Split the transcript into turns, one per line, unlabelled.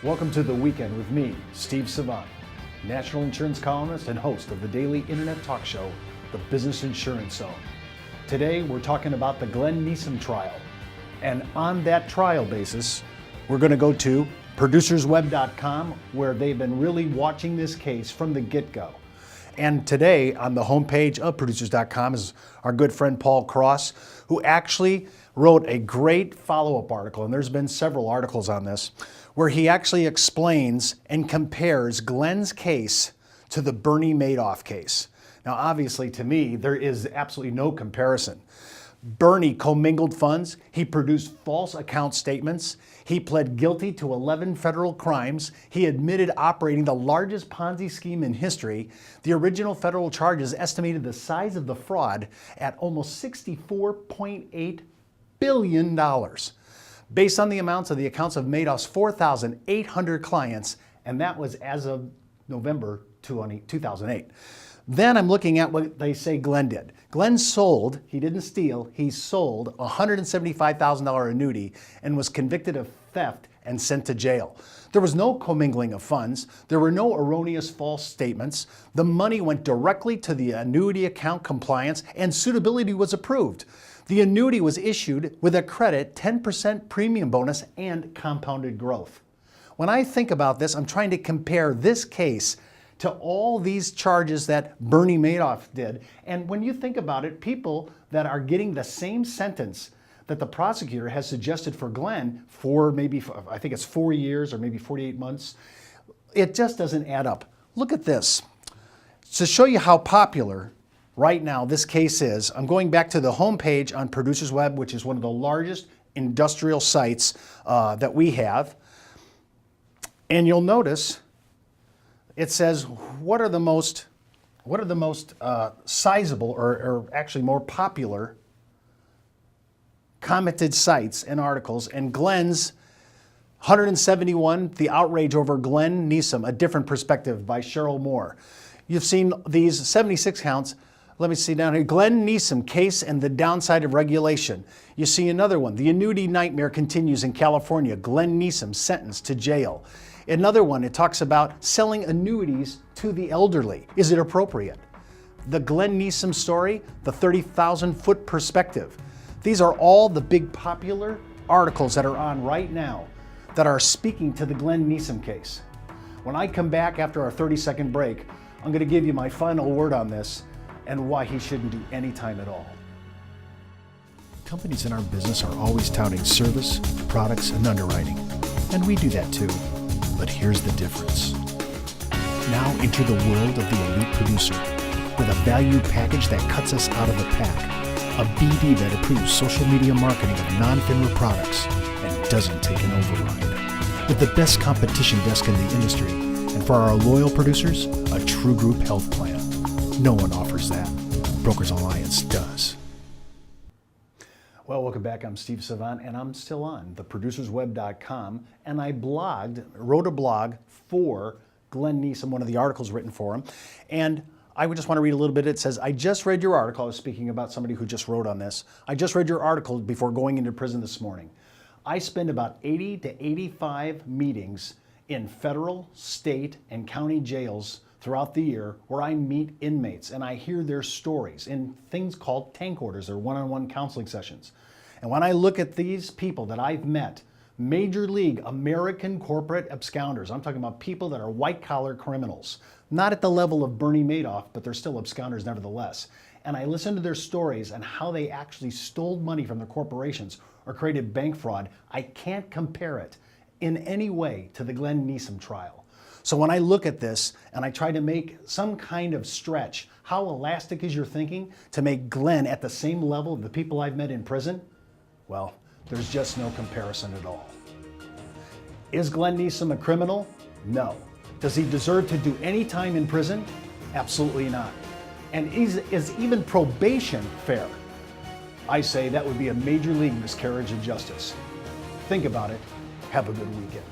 Welcome to The Weekend with me, Steve Savant, national insurance columnist and host of the daily internet talk show, The Business Insurance Zone. Today, we're talking about the Glenn Neasham trial. And on that trial basis, we're going to go to producersweb.com, where they've been really watching this case from the get-go. And today, on the homepage of producers.com is our good friend Paul Cross, who actually wrote a great follow-up article, and there's been several articles on this, where he actually explains and compares Glenn's case to the Bernie Madoff case. Now, obviously, to me, there is absolutely no comparison. Bernie commingled funds, he produced false account statements, he pled guilty to 11 federal crimes, he admitted operating the largest Ponzi scheme in history. The original federal charges estimated the size of the fraud at almost $64.8 billion. Based on the amounts of the accounts of Madoff's 4,800 clients, and that was as of November 2008. Then I'm looking at what they say Glenn did. Glenn sold, he didn't steal, he sold a $175,000 annuity and was convicted of theft and sent to jail. There was no commingling of funds. There were no erroneous false statements. The money went directly to the annuity account compliance and suitability was approved. The annuity was issued with a credit 10% premium bonus and compounded growth. When I think about this, I'm trying to compare this case to all these charges that Bernie Madoff did. And when you think about it, people that are getting the same sentence that the prosecutor has suggested for Glenn for maybe, I think it's 4 years or maybe 48 months, it just doesn't add up. Look at this. To show you how popular right now this case is, I'm going back to the homepage on Producers Web, which is one of the largest industrial sites that we have. And you'll notice it says, what are the most sizable or actually more popular commented sites and articles? And Glenn's 171, The Outrage Over Glenn Neasham, A Different Perspective by Cheryl Moore. You've seen these 76 counts. Let me see down here. Glenn Neasham, Case and the Downside of Regulation. You see another one. The Annuity Nightmare Continues in California. Glenn Neasham sentenced to jail. Another one, it talks about selling annuities to the elderly. Is it appropriate? The Glenn Neasham story, the 30,000-foot perspective. These are all the big popular articles that are on right now that are speaking to the Glenn Neasham case. When I come back after our 30-second break, I'm going to give you my final word on this and why he shouldn't do any time at all.
Companies in our business are always touting service, products, and underwriting. And we do that too. But here's the difference. Now enter the world of the elite producer with a value package that cuts us out of the pack. A BD that approves social media marketing of non-FINRA products and doesn't take an override. With the best competition desk in the industry, and for our loyal producers, a true group health plan. No one offers that. Brokers Alliance does.
Well, welcome back. I'm Steve Savant, and I'm still on theproducersweb.com, and I wrote a blog for Glenn Neasham, one of the articles written for him, and I would just want to read a little bit. It says, I just read your article. I was speaking about somebody who just wrote on this. I just read your article before going into prison this morning. I spend about 80 to 85 meetings in federal, state, and county jails throughout the year where I meet inmates and I hear their stories in things called tank orders or one-on-one counseling sessions. And when I look at these people that I've met, major league American corporate absconders, I'm talking about people that are white-collar criminals, not at the level of Bernie Madoff, but they're still absconders nevertheless. And I listen to their stories and how they actually stole money from their corporations or created bank fraud. I can't compare it in any way to the Glenn Neasham trial. So when I look at this and I try to make some kind of stretch, how elastic is your thinking to make Glenn at the same level of the people I've met in prison? Well, there's just no comparison at all. Is Glenn Neasham a criminal? No. Does he deserve to do any time in prison? Absolutely not. And is even probation fair? I say that would be a major league miscarriage of justice. Think about it. Have a good weekend.